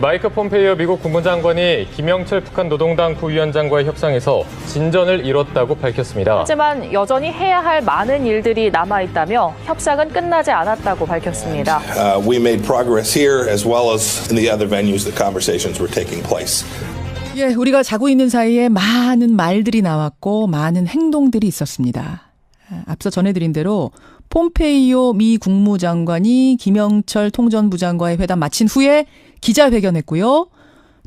마이크 폼페이오 미국 국무장관이 김영철 북한 노동당 부위원장과의 협상에서 진전을 이뤘다고 밝혔습니다. 하지만 여전히 해야 할 많은 일들이 남아있다며 협상은 끝나지 않았다고 밝혔습니다. We made progress here as well as in the other venues the conversations were taking place. 예, 우리가 자고 있는 사이에 많은 말들이 나왔고 많은 행동들이 있었습니다. 앞서 전해드린 대로 폼페이오 미 국무장관이 김영철 통전부장과의 회담 마친 후에 기자회견했고요.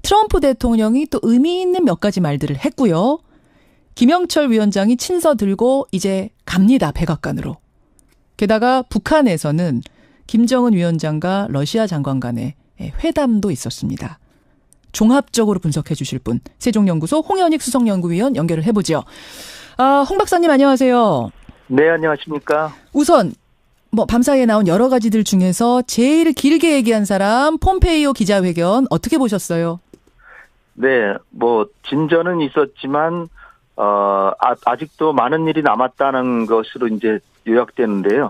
트럼프 대통령이 또 의미 있는 몇 가지 말들을 했고요. 김영철 위원장이 친서 들고 이제 갑니다. 백악관으로. 게다가 북한에서는 김정은 위원장과 러시아 장관 간의 회담도 있었습니다. 종합적으로 분석해 주실 분, 세종연구소 홍현익 수석연구위원 연결을 해보죠. 홍 박사님 안녕하세요. 네, 안녕하십니까. 우선 밤사이에 나온 여러 가지들 중에서 제일 길게 얘기한 사람 폼페이오 기자회견 어떻게 보셨어요? 네, 진전은 있었지만 아직도 많은 일이 남았다는 것으로 이제 요약되는데요.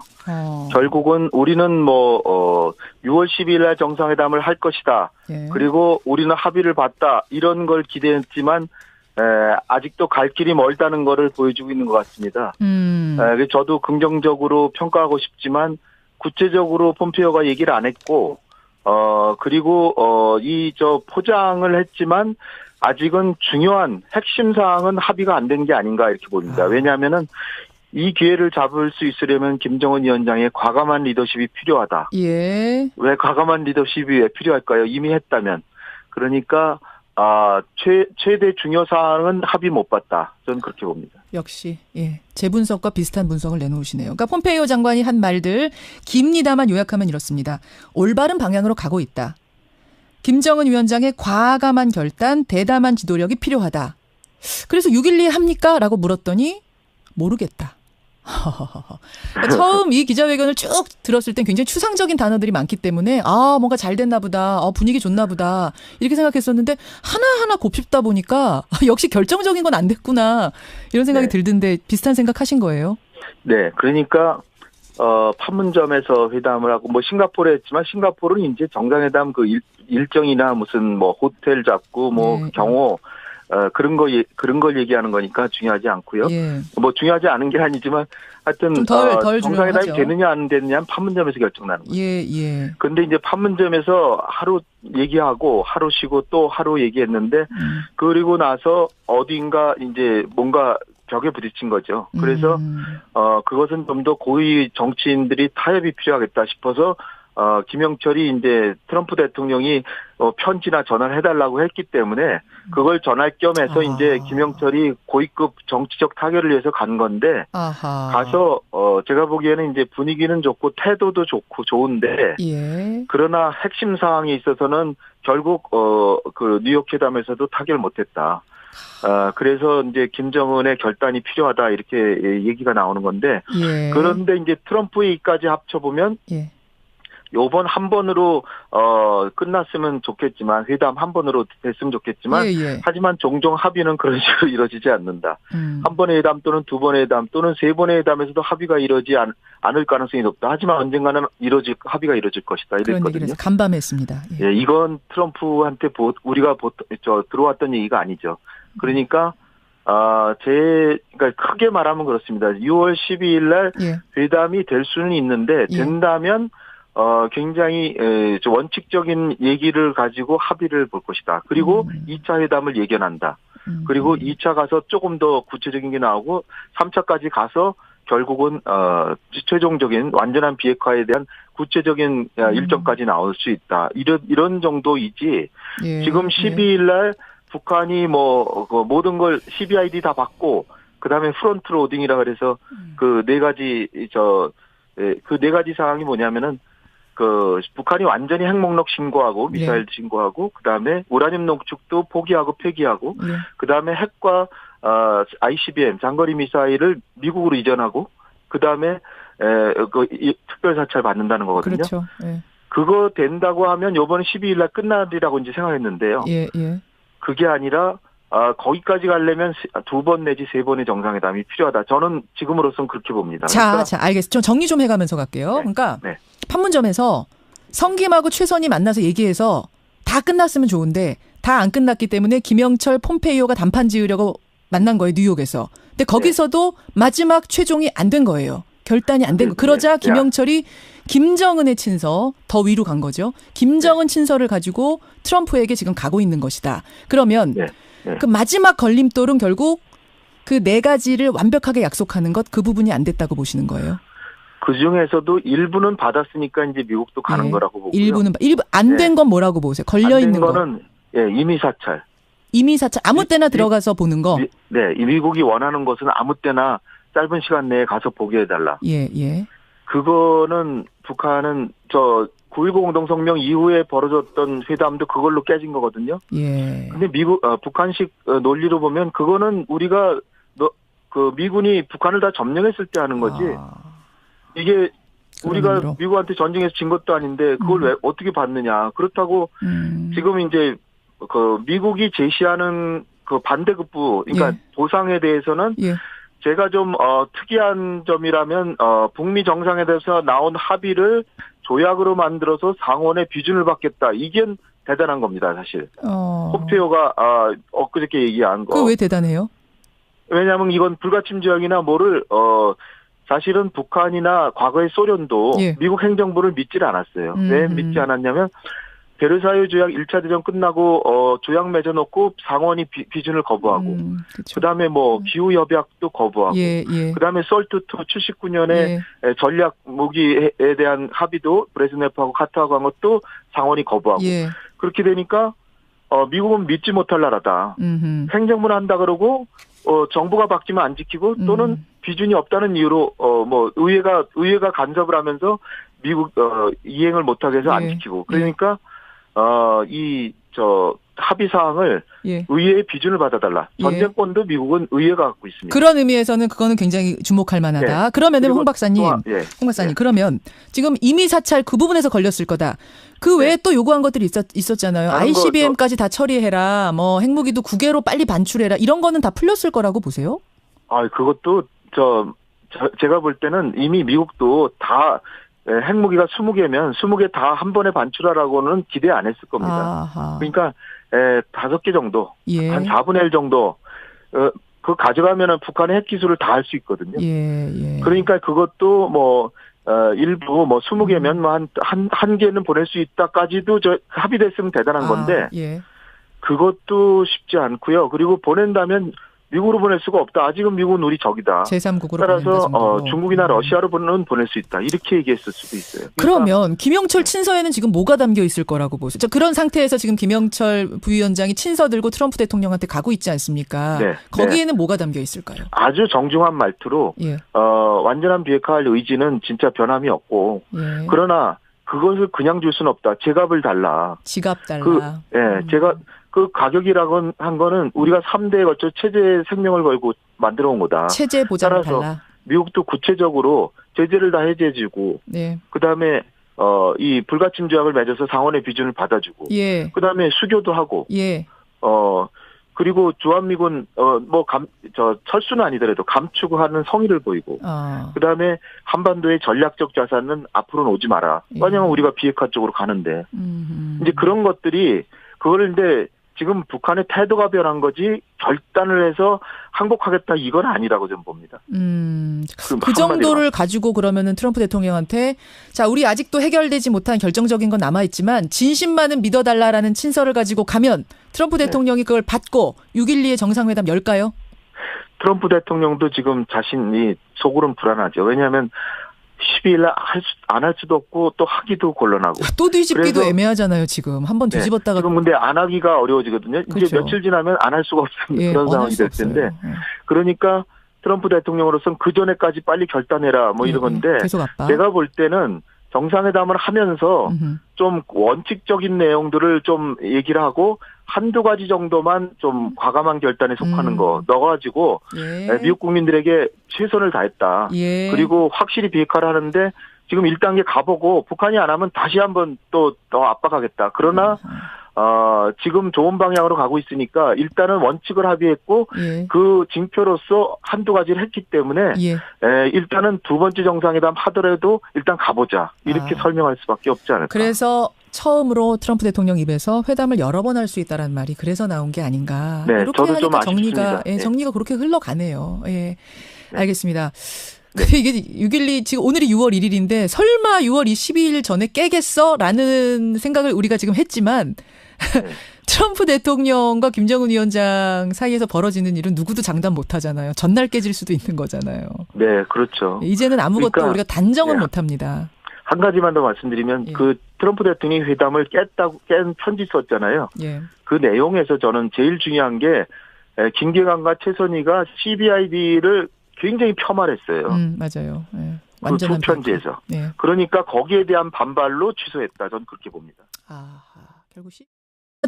결국은 우리는 6월 12일 날 정상회담을 할 것이다. 예. 그리고 우리는 합의를 봤다. 이런 걸 기대했지만 아직도 갈 길이 멀다는 거를 보여주고 있는 것 같습니다. 저도 긍정적으로 평가하고 싶지만 구체적으로 폼페이오가 얘기를 안 했고 그리고 포장을 했지만 아직은 중요한 핵심 사항은 합의가 안 된 게 아닌가 이렇게 봅니다. 왜냐하면은 이 기회를 잡을 수 있으려면 김정은 위원장의 과감한 리더십이 필요하다. 예. 왜 과감한 리더십이 왜 필요할까요? 이미 했다면. 그러니까 최대 중요 사항은 합의 못 봤다. 저는 그렇게 봅니다. 역시 제 분석과 비슷한 분석을 내놓으시네요. 그러니까 폼페이오 장관이 한 말들 깁니다만 요약하면 이렇습니다. 올바른 방향으로 가고 있다. 김정은 위원장의 과감한 결단, 대담한 지도력이 필요하다. 그래서 6.12 합니까? 라고 물었더니 모르겠다. 처음 이 기자회견을 쭉 들었을 땐 굉장히 추상적인 단어들이 많기 때문에 뭔가 잘 됐나 보다. 분위기 좋나 보다. 이렇게 생각했었는데 하나하나 곱씹다 보니까 역시 결정적인 건 안 됐구나. 이런 생각이 들던데 비슷한 생각하신 거예요? 네. 그러니까 판문점에서 회담을 하고 싱가포르에 했지만 싱가포르는 이제 정상회담 그 일정이나 무슨 호텔 잡고 경호 그런 걸 얘기하는 거니까 중요하지 않고요. 예. 중요하지 않은 게 아니지만 하여튼 덜 정상회담이 중요하죠. 되느냐 안 되느냐는 판문점에서 결정나는 거죠. 예. 그런데 이제 판문점에서 하루 얘기하고 하루 쉬고 또 하루 얘기했는데 그리고 나서 어딘가 이제 뭔가 벽에 부딪힌 거죠. 그래서 그것은 좀 더 고위 정치인들이 타협이 필요하겠다 싶어서 김영철이 이제 트럼프 대통령이 편지나 전화를 해달라고 했기 때문에 그걸 전할 겸해서 이제 김영철이 고위급 정치적 타결을 위해서 간 건데 가서 제가 보기에는 이제 분위기는 좋고 태도도 좋고 좋은데 예. 그러나 핵심 사항에 있어서는 결국 그 뉴욕 회담에서도 타결 못했다. 그래서 이제 김정은의 결단이 필요하다 이렇게 얘기가 나오는 건데 그런데 이제 트럼프 얘기까지 합쳐보면 요번 한 번으로 끝났으면 좋겠지만 회담 한 번으로 됐으면 좋겠지만 하지만 종종 합의는 그런 식으로 이루어지지 않는다. 한 번의 회담 또는 두 번의 회담 또는 세 번의 회담에서도 합의가 이루어지지 않을 가능성이 높다. 하지만 언젠가는 합의가 이루어질 것이다. 이랬거든요. 간밤했습니다. 예, 이건 트럼프한테 우리가 들어왔던 얘기가 아니죠. 그러니까 그러니까 크게 말하면 그렇습니다. 6월 12일 날 회담이 될 수는 있는데 된다면 굉장히 원칙적인 얘기를 가지고 합의를 볼 것이다. 그리고 2차 회담을 예견한다. 그리고 2차 가서 조금 더 구체적인 게 나오고 3차까지 가서 결국은 최종적인 완전한 비핵화에 대한 구체적인 일정까지 나올 수 있다. 이런 정도이지. 지금 12일 날 북한이 모든 걸 CBID 다 받고 그다음에 프론트 로딩이라 그래서 그 네 가지 사항이 뭐냐면은 북한이 완전히 핵 목록 신고하고 미사일 신고하고 그다음에 우라늄 농축도 포기하고 폐기하고 그다음에 핵과 ICBM 장거리 미사일을 미국으로 이전하고 그다음에 특별 사찰 받는다는 거거든요. 그렇죠. 그거 된다고 하면 이번 12일 날 끝나리라고 이제 생각했는데요. 그게 아니라 거기까지 가려면 두 번 내지 세 번의 정상회담이 필요하다. 저는 지금으로서는 그렇게 봅니다. 자, 알겠습니다. 좀 정리 좀 해가면서 갈게요. 그러니까 판문점에서 성김하고 최선이 만나서 얘기해서 다 끝났으면 좋은데 다 안 끝났기 때문에 김영철 폼페이오가 담판 지으려고 만난 거예요, 뉴욕에서. 근데 거기서도 마지막 최종이 안 된 거예요. 결단이 안 된 거. 그러자 김영철이 김정은의 친서, 더 위로 간 거죠. 김정은 친서를 가지고 트럼프에게 지금 가고 있는 것이다. 그러면 그 마지막 걸림돌은 결국 그 4가지를 완벽하게 약속하는 것, 그 부분이 안 됐다고 보시는 거예요. 그 중에서도 일부는 받았으니까 이제 미국도 가는 거라고 보고요. 일부 안 된 건 뭐라고 보세요? 걸려 있는 거. 안 된 거는 임의 사찰. 임의 사찰 아무 때나 들어가서 보는 거. 네, 미국이 원하는 것은 아무 때나 짧은 시간 내에 가서 보게 해달라. 예. 그거는 북한은 9.19 공동성명 이후에 벌어졌던 회담도 그걸로 깨진 거거든요. 예. 근데 북한식 논리로 보면 그거는 우리가 미군이 북한을 다 점령했을 때 하는 거지. 이게 우리가 의미로. 미국한테 전쟁에서 진 것도 아닌데 그걸 왜 어떻게 받느냐. 그렇다고 지금 이제 미국이 제시하는 그 반대급부, 그러니까 보상에 대해서는 제가 좀 특이한 점이라면 북미 정상회담에서 나온 합의를 조약으로 만들어서 상원의 비준을 받겠다. 이게 대단한 겁니다, 사실. 폼페이오가 엊그저께 얘기한 거. 그거 왜 대단해요? 왜냐하면 이건 불가침 조약이나 뭐를 사실은 북한이나 과거의 소련도 미국 행정부를 믿질 않았어요. 왜 믿지 않았냐면 베르사유 조약 1차 대전 끝나고 조약 맺어놓고 상원이 비준을 거부하고 그다음에 뭐 기후 협약도 거부하고 그다음에 솔트2 79년에 전략 무기에 대한 합의도 브레즈네프하고 카타하고 한 것도 상원이 거부하고 그렇게 되니까 미국은 믿지 못할 나라다. 행정부는 한다 그러고 정부가 바뀌면 안 지키고 또는 비준이 없다는 이유로 뭐 의회가 간섭을 하면서 미국 이행을 못하게 해서 안 지키고 그러니까 합의 사항을 의회의 비준을 받아달라. 전쟁권도 미국은 의회가 갖고 있습니다. 그런 의미에서는 그거는 굉장히 주목할 만하다. 그러면은 홍 박사님, 그러면 지금 임의 사찰 그 부분에서 걸렸을 거다. 그 외에 또 요구한 것들이 있었잖아요. ICBM까지 다 처리해라. 뭐 핵무기도 9개로 빨리 반출해라. 이런 거는 다 풀렸을 거라고 보세요? 그것도 제가 볼 때는 이미 미국도 다 핵무기가 20개면 20개 다 한 번에 반출하라고는 기대 안 했을 겁니다. 아하. 그러니까 5개 정도, 한 4분의 1 정도 그 가져가면은 북한의 핵 기술을 다 할 수 있거든요. 그러니까 그것도 뭐 일부 뭐 20개면 뭐 한 개는 보낼 수 있다까지도 합의됐으면 대단한 건데 그것도 쉽지 않고요. 그리고 보낸다면 미국으로 보낼 수가 없다. 아직은 미국은 우리 적이다. 제3국으로 따라서 중국이나 러시아로는 보낼 수 있다. 이렇게 얘기했을 수도 있어요. 그러면 김영철 친서에는 지금 뭐가 담겨 있을 거라고 보세요? 그런 상태에서 지금 김영철 부위원장이 친서 들고 트럼프 대통령한테 가고 있지 않습니까? 거기에는 뭐가 담겨 있을까요? 아주 정중한 말투로 완전한 비핵화할 의지는 진짜 변함이 없고 그러나 그것을 그냥 줄 수는 없다. 지갑을 달라. 지갑 달라. 제가 그 가격이라고 한 거는 우리가 3대에 걸쳐 체제 생명을 걸고 만들어 온 거다. 체제 보장을 달라. 미국도 구체적으로 제재를 다 해제해주고 그다음에 이 불가침 조약을 맺어서 상원의 비준을 받아주고 그다음에 수교도 하고 그리고 주한미군 철수는 아니더라도 감축하는 성의를 보이고 그다음에 한반도의 전략적 자산은 앞으로는 오지 마라. 왜냐하면 우리가 비핵화 쪽으로 가는데 이제 그런 것들이 그거를 이제 지금 북한의 태도가 변한 거지 결단을 해서 항복하겠다 이건 아니라고 저는 봅니다. 그 정도를 가지고 그러면은 트럼프 대통령한테 자 우리 아직도 해결되지 못한 결정적인 건 남아있지만 진심만은 믿어달라라는 친서를 가지고 가면 트럼프 대통령이 그걸 받고 6.12의 정상회담 열까요? 트럼프 대통령도 지금 자신이 속으로는 불안하죠. 왜냐하면 12일 안 할 수도 없고 또 하기도 곤란하고. 또 뒤집기도 애매하잖아요. 지금 한번 뒤집었다가. 지금 근데 안 하기가 어려워지거든요. 그렇죠. 이제 며칠 지나면 안 할 수가 없습니다. 그런 상황이 될 텐데. 그러니까 트럼프 대통령으로서는 그 전에까지 빨리 결단해라 뭐 이런 건데. 계속 압박. 제가 볼 때는 정상회담을 하면서 좀 원칙적인 내용들을 좀 얘기를 하고 한두 가지 정도만 좀 과감한 결단에 속하는 거 넣어가지고 미국 국민들에게 최선을 다했다. 그리고 확실히 비핵화를 하는데 지금 1단계 가보고 북한이 안 하면 다시 한번 또 더 압박하겠다. 그러나 지금 좋은 방향으로 가고 있으니까 일단은 원칙을 합의했고 그 징표로서 한두 가지를 했기 때문에 일단은 두 번째 정상회담 하더라도 일단 가보자. 이렇게 설명할 수밖에 없지 않을까. 그래서 처음으로 트럼프 대통령 입에서 회담을 여러 번 할 수 있다라는 말이 그래서 나온 게 아닌가. 네, 이렇게 저도 좀 하니까 아쉽습니다. 정리가 그렇게 흘러가네요. 예. 알겠습니다. 근데 이게 6.12 지금 오늘이 6월 1일인데 설마 6월 22일 전에 깨겠어라는 생각을 우리가 지금 했지만 트럼프 대통령과 김정은 위원장 사이에서 벌어지는 일은 누구도 장담 못 하잖아요. 전날 깨질 수도 있는 거잖아요. 네, 그렇죠. 이제는 아무것도 그러니까, 우리가 단정은 예. 못 합니다. 한 가지만 더 말씀드리면 예. 그 트럼프 대통령이 회담을 깬 편지 썼잖아요. 예. 그 내용에서 저는 제일 중요한 게 김계관과 최선희가 CBID를 굉장히 폄하했어요. 맞아요. 예. 그 두 완전한 편지에서. 예. 그러니까 거기에 대한 반발로 취소했다. 저는 그렇게 봅니다. 결국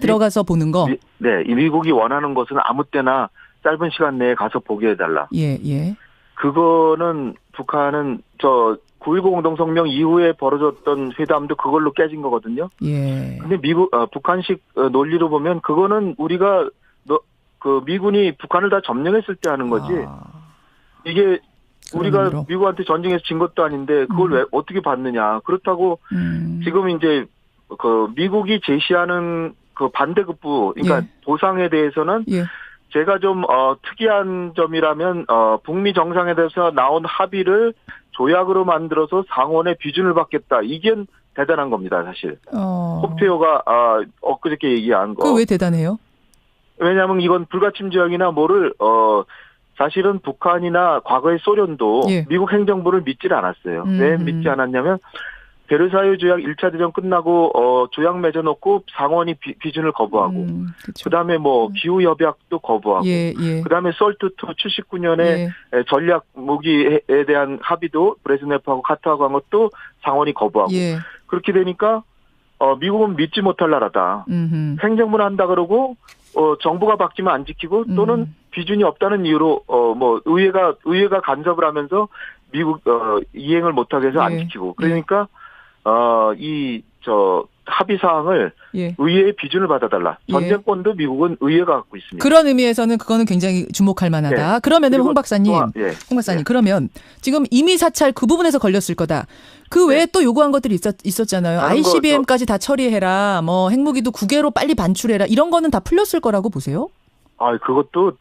들어가서 보는 거. 네, 이 미국이 원하는 것은 아무 때나 짧은 시간 내에 가서 보게 해달라. 예, 예. 그거는 북한은 9.19 공동성명 이후에 벌어졌던 회담도 그걸로 깨진 거거든요. 예. 근데 북한식 논리로 보면 그거는 우리가 미군이 북한을 다 점령했을 때 하는 거지. 이게 우리가 의미로. 미국한테 전쟁에서 진 것도 아닌데 그걸 왜 어떻게 받느냐. 그렇다고 지금 이제 미국이 제시하는 그 반대급부, 그러니까 예. 보상에 대해서는 예. 제가 좀 특이한 점이라면 북미 정상회담에서 나온 합의를 조약으로 만들어서 상원의 비준을 받겠다. 이게 대단한 겁니다, 사실. 폼페이오가 엊그저께 얘기한 거. 그게 왜 대단해요? 왜냐하면 이건 불가침 조약이나 뭐를 사실은 북한이나 과거의 소련도 예. 미국 행정부를 믿질 않았어요. 왜 믿지 않았냐면 베르사유 조약 1차 대전 끝나고 조약 맺어놓고 상원이 비준을 거부하고 그쵸. 그다음에 뭐 기후 협약도 거부하고 예, 예. 그다음에 솔트2 79년에 예. 전략 무기에 대한 합의도 브레즈네프하고 카터하고 한 것도 상원이 거부하고 예. 그렇게 되니까 미국은 믿지 못할 나라다. 행정부를 한다 그러고 정부가 바뀌면 안 지키고 또는 비준이 없다는 이유로 뭐 의회가 간섭을 하면서 미국 이행을 못하게 해서 안 예. 지키고 그러니까 합의 사항을 예. 의회의 비준을 받아달라. 전쟁권도 미국은 의회가 갖고 있습니다. 그런 의미에서는 그거는 굉장히 주목할 만하다. 네. 그러면은 그리고 홍 박사님, 홍 박사님, 그러면 지금 이미 사찰 그 부분에서 걸렸을 거다. 그 외에 또 요구한 것들이 있었잖아요. ICBM까지 다 처리해라. 뭐 핵무기도 국외로 빨리 반출해라. 이런 거는 다 풀렸을 거라고 보세요? 그것도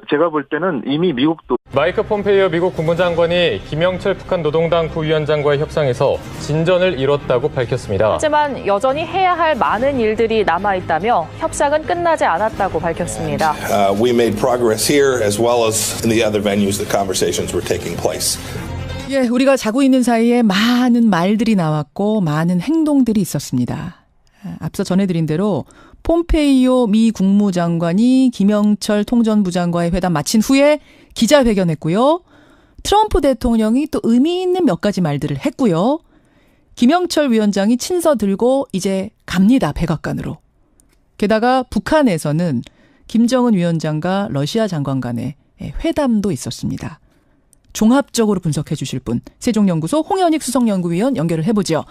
제가 볼 때는 이미 미국도 마이크 폼페이오 미국 국무장관이 김영철 북한 노동당 부위원장과의 협상에서 진전을 이뤘다고 밝혔습니다. 하지만 여전히 해야 할 많은 일들이 남아있다며 협상은 끝나지 않았다고 밝혔습니다. We made progress here as well as in the other venues the conversations were taking place. 예, 우리가 자고 있는 사이에 많은 말들이 나왔고 많은 행동들이 있었습니다. 앞서 전해드린 대로 폼페이오 미 국무장관이 김영철 통전부장과의 회담 마친 후에 기자회견했고요. 트럼프 대통령이 또 의미 있는 몇 가지 말들을 했고요. 김영철 위원장이 친서 들고 이제 갑니다. 백악관으로. 게다가 북한에서는 김정은 위원장과 러시아 장관 간의 회담도 있었습니다. 종합적으로 분석해 주실 분, 세종연구소 홍현익 수석연구위원 연결을 해보죠.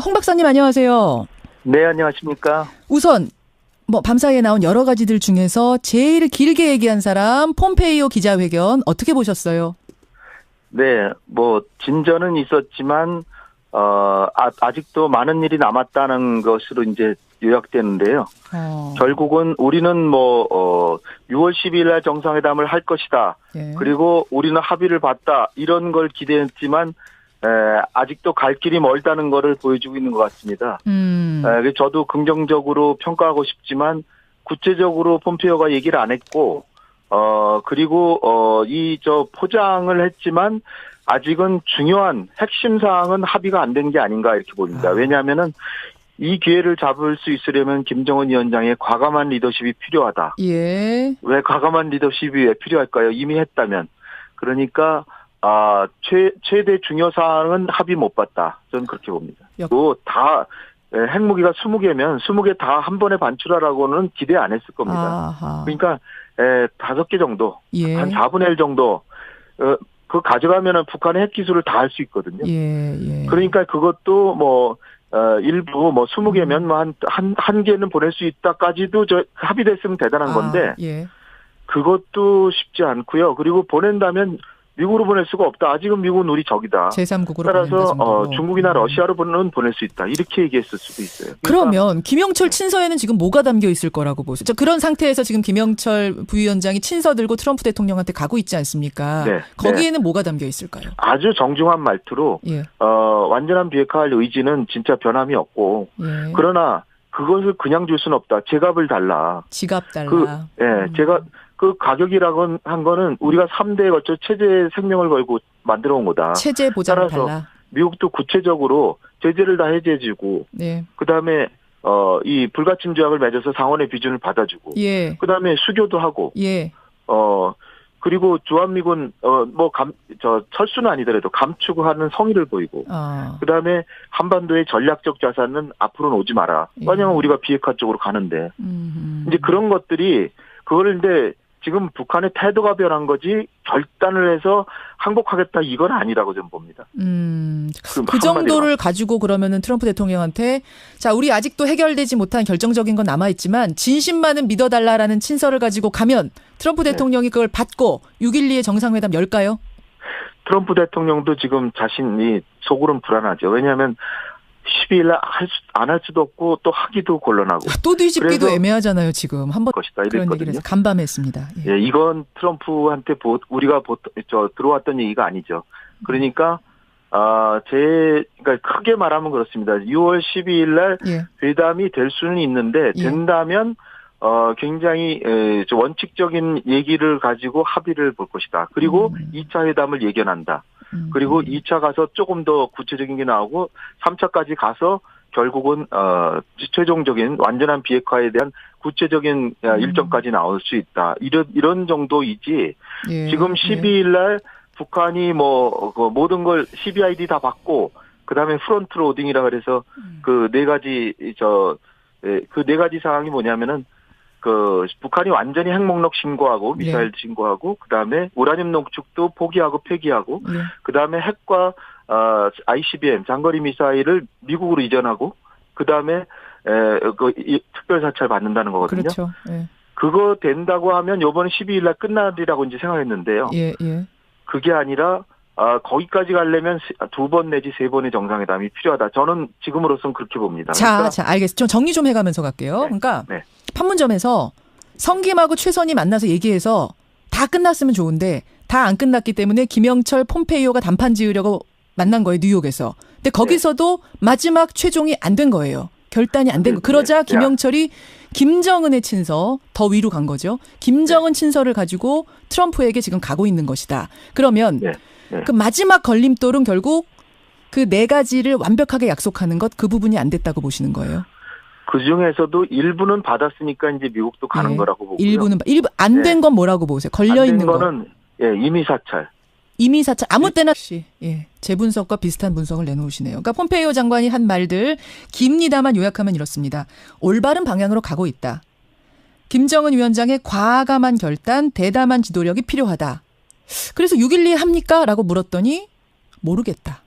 홍 박사님 안녕하세요. 네, 안녕하십니까. 우선 밤사이에 나온 여러 가지들 중에서 제일 길게 얘기한 사람 폼페이오 기자회견 어떻게 보셨어요? 네, 진전은 있었지만 아직도 많은 일이 남았다는 것으로 이제 요약되는데요. 결국은 우리는 6월 12일 날 정상회담을 할 것이다. 예. 그리고 우리는 합의를 봤다. 이런 걸 기대했지만 아직도 갈 길이 멀다는 거를 보여주고 있는 것 같습니다. 저도 긍정적으로 평가하고 싶지만 구체적으로 폼페이오가 얘기를 안 했고 그리고 포장을 했지만 아직은 중요한 핵심 사항은 합의가 안 된 게 아닌가 이렇게 보입니다. 왜냐하면은 이 기회를 잡을 수 있으려면 김정은 위원장의 과감한 리더십이 필요하다. 예. 왜 과감한 리더십이 왜 필요할까요? 이미 했다면. 그러니까 최대 중요 사항은 합의 못 봤다. 저는 그렇게 봅니다. 또 다 핵무기가 20개면 20개 다 한 번에 반출하라고는 기대 안 했을 겁니다. 아하. 그러니까 5개 정도, 예. 한 4분의 1 정도 그거 가져가면은 북한의 핵 기술을 다 할 수 있거든요. 예. 그러니까 그것도 일부 20개면 한 개는 보낼 수 있다까지도 합의됐으면 대단한 건데 예. 그것도 쉽지 않고요. 그리고 보낸다면 미국으로 보낼 수가 없다. 아직은 미국은 우리 적이다. 제3국으로 따라서 중국이나 러시아로는 보낼 수 있다. 이렇게 얘기했을 수도 있어요. 그러면 김영철 친서에는 지금 뭐가 담겨 있을 거라고 보세요? 그런 상태에서 지금 김영철 부위원장이 친서 들고 트럼프 대통령한테 가고 있지 않습니까? 네. 거기에는 뭐가 담겨 있을까요? 아주 정중한 말투로 예. 완전한 비핵화할 의지는 진짜 변함이 없고 예. 그러나 그것을 그냥 줄 수는 없다. 제값을 달라. 지갑 달라. 제가 그 가격이라고 한 거는 우리가 3대에 걸쳐 체제 생명을 걸고 만들어 온 거다. 체제 보장을 따라서 달라. 미국도 구체적으로 제재를 다 해제해주고, 네. 그다음에 이 불가침 조약을 맺어서 상원의 비준을 받아주고, 예. 그다음에 수교도 하고, 예. 그리고 주한미군 철수는 아니더라도 감축하는 성의를 보이고, 그다음에 한반도의 전략적 자산은 앞으로는 오지 마라. 왜냐하면 우리가 비핵화 쪽으로 가는데, 이제 그런 것들이 그거를 이제 지금 북한의 태도가 변한 거지 결단을 해서 항복하겠다 이건 아니라고 저는 봅니다. 그 정도를 가지고 그러면은 트럼프 대통령한테 자 우리 아직도 해결되지 못한 결정적인 건 남아있지만 진심만은 믿어달라라는 친서를 가지고 가면 트럼프 대통령이 그걸 받고 6.12의 정상회담 열까요? 트럼프 대통령도 지금 자신이 속으로는 불안하죠. 왜냐하면 12일날 안 할 수도 없고 또 하기도 곤란하고. 또 뒤집기도 애매하잖아요. 지금 한번 것이다 그런 얘기를 해서 간밤했습니다. 예, 이건 트럼프한테 우리가 들어왔던 얘기가 아니죠. 그러니까 그러니까 크게 말하면 그렇습니다. 6월 12일날 회담이 될 수는 있는데 된다면 굉장히 원칙적인 얘기를 가지고 합의를 볼 것이다. 그리고 2차 회담을 예견한다. 그리고 2차 가서 조금 더 구체적인 게 나오고 3차까지 가서 결국은 최종적인 완전한 비핵화에 대한 구체적인 일정까지 나올 수 있다. 이런 정도이지. 지금 12일 날 북한이 모든 걸 CBID 다 받고 그다음에 프론트 로딩이라 그래서 그 네 가지 사항이 뭐냐면은 북한이 완전히 핵 목록 신고하고 미사일 신고하고 그다음에 우라늄 농축도 포기하고 폐기하고 그다음에 핵과 ICBM 장거리 미사일을 미국으로 이전하고 그다음에 특별 사찰 받는다는 거거든요. 그렇죠. 예. 그거 된다고 하면 이번 12일 날 끝나리라고 이제 생각했는데요. 예. 그게 아니라 거기까지 가려면 2번 내지 3번의 정상회담이 필요하다. 저는 지금으로서는 그렇게 봅니다. 자, 알겠습니다. 좀 정리 좀 해가면서 갈게요. 그러니까 판문점에서 성김하고 최선이 만나서 얘기해서 다 끝났으면 좋은데 다 안 끝났기 때문에 김영철 폼페이오가 단판 지으려고 만난 거예요. 뉴욕에서. 근데 거기서도 마지막 최종이 안 된 거예요. 결단이 안 된 거. 그러자 김영철이 김정은의 친서 더 위로 간 거죠. 김정은 친서를 가지고 트럼프에게 지금 가고 있는 것이다. 그러면 그 마지막 걸림돌은 결국 그 4가지를 완벽하게 약속하는 것 그 부분이 안 됐다고 보시는 거예요. 그 중에서도 일부는 받았으니까 이제 미국도 가는 거라고 보고요. 일부 안 된 건 뭐라고 보세요? 걸려 있는 거. 안 된 거는 이미 사찰. 이미 사찰 아무 때나 제 분석과 비슷한 분석을 내놓으시네요. 그러니까 폼페이오 장관이 한 말들 깁니다만 요약하면 이렇습니다. 올바른 방향으로 가고 있다. 김정은 위원장의 과감한 결단, 대담한 지도력이 필요하다. 그래서 6.12 합니까? 라고 물었더니 모르겠다.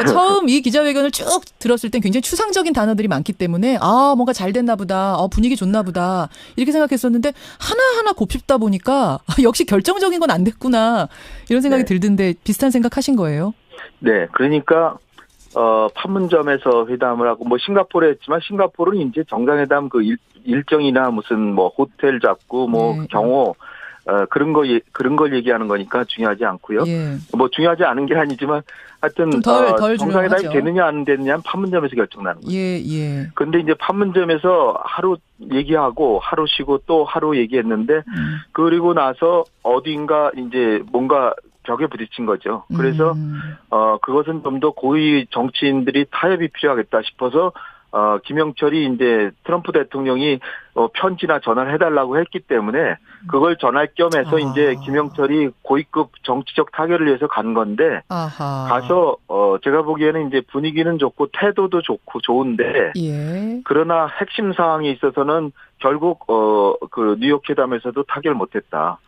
처음 이 기자회견을 쭉 들었을 땐 굉장히 추상적인 단어들이 많기 때문에 뭔가 잘 됐나 보다. 분위기 좋나 보다. 이렇게 생각했었는데 하나하나 곱씹다 보니까 역시 결정적인 건 안 됐구나. 이런 생각이 들던데 비슷한 생각 하신 거예요? 네. 그러니까 판문점에서 회담을 하고 싱가포르에 했지만 싱가포르는 이제 정상회담 그 일정이나 무슨 호텔 잡고 경호 그런 걸 얘기하는 거니까 중요하지 않고요. 중요하지 않은 게 아니지만 하여튼 정상회담이 되느냐 안 되느냐는 판문점에서 결정나는 거예요. 그런데 이제 판문점에서 하루 얘기하고 하루 쉬고 또 하루 얘기했는데 그리고 나서 어딘가 이제 뭔가 벽에 부딪힌 거죠. 그래서 그것은 좀 더 고위 정치인들이 타협이 필요하겠다 싶어서 김영철이 이제 트럼프 대통령이 편지나 전화를 해달라고 했기 때문에 그걸 전할 겸해서 이제 김영철이 고위급 정치적 타결을 위해서 간 건데 가서 제가 보기에는 이제 분위기는 좋고 태도도 좋고 좋은데 그러나 핵심 사항에 있어서는 결국 그 뉴욕 회담에서도 타결 못했다.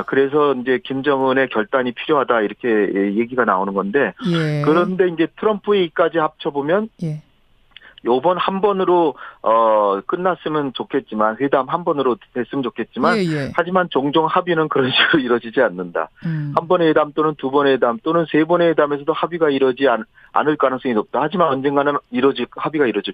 그래서 이제 김정은의 결단이 필요하다 이렇게 얘기가 나오는 건데 그런데 이제 트럼프의 이까지 합쳐보면 요번 한 번으로 끝났으면 좋겠지만 회담 한 번으로 됐으면 좋겠지만 하지만 종종 합의는 그런 식으로 이루어지지 않는다. 한 번의 회담 또는 두 번의 회담 또는 세 번의 회담에서도 합의가 이루어지지 않을 가능성이 높다. 하지만 언젠가는 합의가 이루어질